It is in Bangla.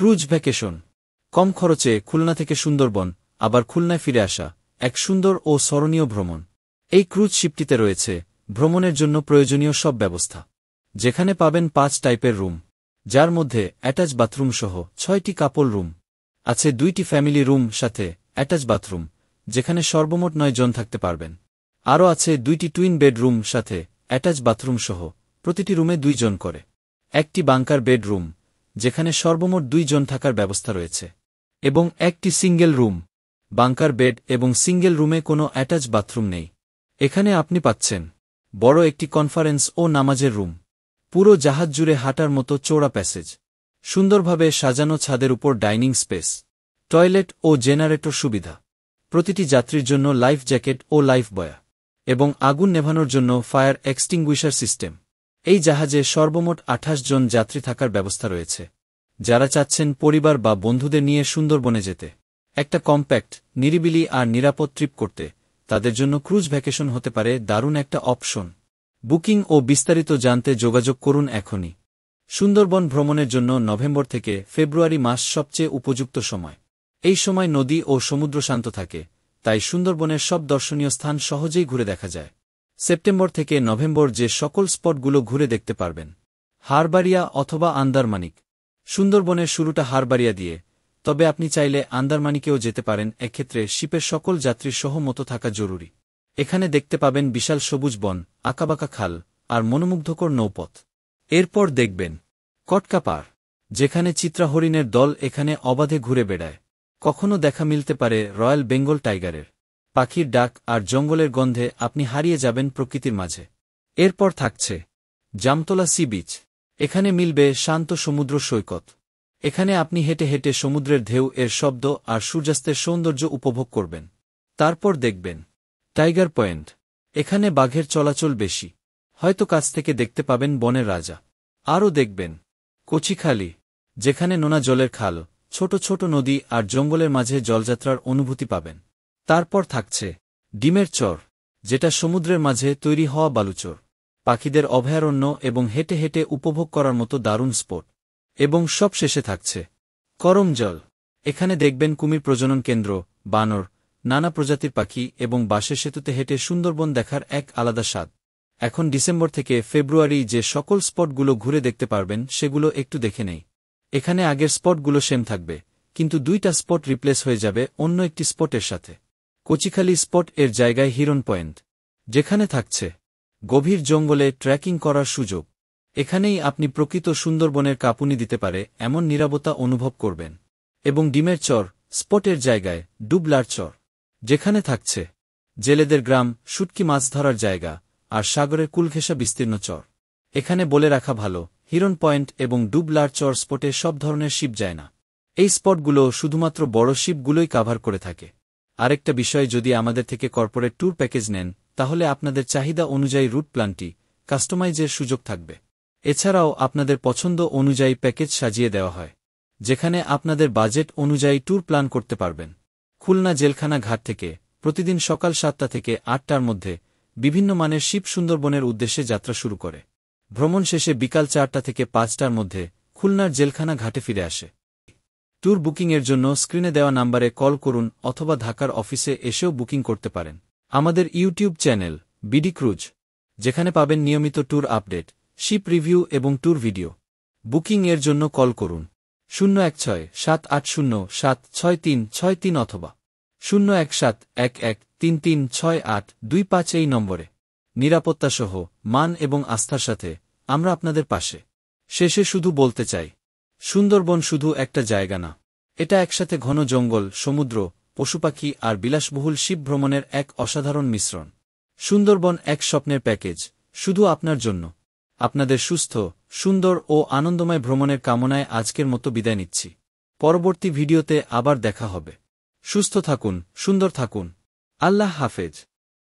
ক্রুজ ভ্যাকেশন, কম খরচে খুলনা থেকে সুন্দরবন আবার খুলনায় ফিরে আসা এক সুন্দর ও স্মরণীয় ভ্রমণ। এই ক্রুজ শিপটিতে রয়েছে ভ্রমণের জন্য প্রয়োজনীয় সব ব্যবস্থা, যেখানে পাবেন 5 টাইপের রুম, যার মধ্যে অ্যাটাচ বাথরুম সহ 6টি কাপল রুম আছে, 2টি ফ্যামিলি রুম সাথে অ্যাটাচ বাথরুম, যেখানে সর্বমোট 9 জন থাকতে পারবেন। আরও আছে 2টি টুইন বেডরুম সাথে অ্যাটাচ বাথরুম সহ প্রতিটি রুমে 2 জন করে, একটি বাংকার বেডরুম, যেখানে সর্বমোট 2 জন থাকার ব্যবস্থা রয়েছে, এবং একটি সিঙ্গেল রুম। বাংকার বেড এবং সিঙ্গেল রুমে কোনো অ্যাটাচ বাথরুম নেই। এখানে আপনি পাচ্ছেন বড় একটি কনফারেন্স ও নামাজের রুম, পুরো জাহাজ জুড়ে হাঁটার মতো চৌড়া প্যাসেজ, সুন্দরভাবে সাজানো ছাদের উপর ডাইনিং স্পেস, টয়লেট ও জেনারেটর সুবিধা, প্রতিটি যাত্রীর জন্য লাইফ জ্যাকেট ও লাইফ বয়া, এবং আগুন নেভানোর জন্য ফায়ার এক্সটিংগুইশার সিস্টেম। এই জাহাজে সর্বমোট 28 জন যাত্রী থাকার ব্যবস্থা রয়েছে। যারা চাচ্ছেন পরিবার বা বন্ধুদের নিয়ে সুন্দরবনে যেতে একটা কম্প্যাক্ট, নিরিবিলি আর নিরাপদ ট্রিপ করতে, তাদের জন্য ক্রুজ ভ্যাকেশন হতে পারে দারুণ একটা অপশন। বুকিং ও বিস্তারিত জানতে যোগাযোগ করুন এখনই। সুন্দরবন ভ্রমণের জন্য নভেম্বর থেকে ফেব্রুয়ারি মাস সবচেয়ে উপযুক্ত সময়। এই সময় নদী ও সমুদ্র শান্ত থাকে, তাই সুন্দরবনের সব দর্শনীয় স্থান সহজেই ঘুরে দেখা যায়। সেপ্টেম্বর থেকে নভেম্বর যে সকল স্পটগুলো ঘুরে দেখতে পারবেন: হারবাড়িয়া অথবা আন্দারমানিক। সুন্দরবনের শুরুটা হারবাড়িয়া দিয়ে, তবে আপনি চাইলে আন্দারমানিকেও যেতে পারেন। এক্ষেত্রে শিপের সকল যাত্রীর সহমত থাকা জরুরি। এখানে দেখতে পাবেন বিশাল সবুজ বন, আঁকাবাঁকা খাল আর মনোমুগ্ধকর নৌপথ। এরপর দেখবেন কটকাপাড়, যেখানে চিত্রা হরিণের দল এখানে অবাধে ঘুরে বেড়ায়। কখনো দেখা মিলতে পারে রয়্যাল বেঙ্গল টাইগারের। পাখির ডাক আর জঙ্গলের গন্ধে আপনি হারিয়ে যাবেন প্রকৃতির মাঝে। এরপর থাকছে জামতলা সি বিচ। এখানে মিলবে শান্ত সমুদ্র সৈকত। এখানে আপনি হেঁটে হেঁটে সমুদ্রের ঢেউ এর শব্দ আর সূর্যাস্তের সৌন্দর্য উপভোগ করবেন। তারপর দেখবেন টাইগার পয়েন্ট। এখানে বাঘের চলাচল বেশি, হয়তো কাছ থেকে দেখতে পাবেন বনের রাজা। আরও দেখবেন কচিখালি, যেখানে নোনা জলের খাল, ছোট ছোট নদী আর জঙ্গলের মাঝে জলযাত্রার অনুভূতি পাবেন। তারপর থাকছে ডিমের চর, যেটা সমুদ্রের মাঝে তৈরি হওয়া বালুচর, পাখিদের অভয়ারণ্য এবং হেঁটে হেঁটে উপভোগ করার মতো দারুণ স্পট। এবং সব শেষে থাকছে করমজল। এখানে দেখবেন কুমির প্রজনন কেন্দ্র, বানর, নানা প্রজাতির পাখি এবং বাঁশের সেতুতে হেঁটে সুন্দরবন দেখার এক আলাদা স্বাদ। এখন ডিসেম্বর থেকে ফেব্রুয়ারি যে সকল স্পটগুলো ঘুরে দেখতে পারবেন সেগুলো একটু দেখে নেই। এখানে আগের স্পটগুলো সেম থাকবে, কিন্তু 2টা স্পট রিপ্লেস হয়ে যাবে অন্য একটি স্পটের সাথে। কচিখালি স্পট এর জায়গায় হিরন পয়েন্ট, যেখানে থাকছে গভীর জঙ্গলে ট্রেকিং করার সুযোগ। এখানেই আপনি প্রকৃত সুন্দরবনের কাঁপুনি দিতে পারে এমন নীরবতা অনুভব করবেন। এবং ডিমের চর স্পটের জায়গায় ডুবলার চর, যেখানে থাকছে জেলেদের গ্রাম, শুটকি মাছ ধরার জায়গা আর সাগরের কুলঘেঁষা বিস্তীর্ণ চর। এখানে বলে রাখা ভালো, হিরন পয়েন্ট এবং ডুবলার চর স্পটে সব ধরনের শিপ যায় না। এই স্পটগুলো শুধুমাত্র বড় শিপগুলোই কাভার করে থাকে। আরেকটা বিষয়, যদি আমাদের থেকে কর্পোরেট ট্যুর প্যাকেজ নেন, তাহলে আপনাদের চাহিদা অনুযায়ী রুট প্ল্যানটি কাস্টমাইজের সুযোগ থাকবে। এছাড়াও আপনাদের পছন্দ অনুযায়ী প্যাকেজ সাজিয়ে দেওয়া হয়, যেখানে আপনাদের বাজেট অনুযায়ী ট্যুর প্ল্যান করতে পারবেন। খুলনা জেলখানা ঘাট থেকে প্রতিদিন সকাল 7টা থেকে 8টার মধ্যে বিভিন্ন মানের শিপ সুন্দরবনের উদ্দেশ্যে যাত্রা শুরু করে। ভ্রমণ শেষে বিকাল 4টা থেকে 5টার মধ্যে খুলনার জেলখানা ঘাটে ফিরে আসে। ট্যুর বুকিংয়ের জন্য স্ক্রিনে দেওয়া নাম্বারে কল করুন অথবা ঢাকার অফিসে এসেও বুকিং করতে পারেন। আমাদের ইউটিউব চ্যানেল বিডি ক্রুজ, যেখানে পাবেন নিয়মিত ট্যুর আপডেট, শিপ রিভিউ এবং ট্যুর ভিডিও। বুকিং এর জন্য কল করুন 016-780-76363 অথবা 01711336825 এই নম্বরে। নিরাপত্তাসহ মান এবং আস্থার সাথে আমরা আপনাদের পাশে। শেষে শুধু বলতে চাই, সুন্দরবন শুধু একটা জায়গা না, এটা একসাথে ঘন জঙ্গল, সমুদ্র, পশুপাখি আর বিলাসবহুল শিপ ভ্রমণের এক অসাধারণ মিশ্রণ। সুন্দরবন এক স্বপ্নের প্যাকেজ, শুধু আপনার জন্য। আপনাদের সুস্থ, সুন্দর ও আনন্দময় ভ্রমণের কামনায় আজকের মতো বিদায় নিচ্ছি। পরবর্তী ভিডিওতে আবার দেখা হবে। সুস্থ থাকুন, সুন্দর থাকুন। আল্লাহ হাফেজ।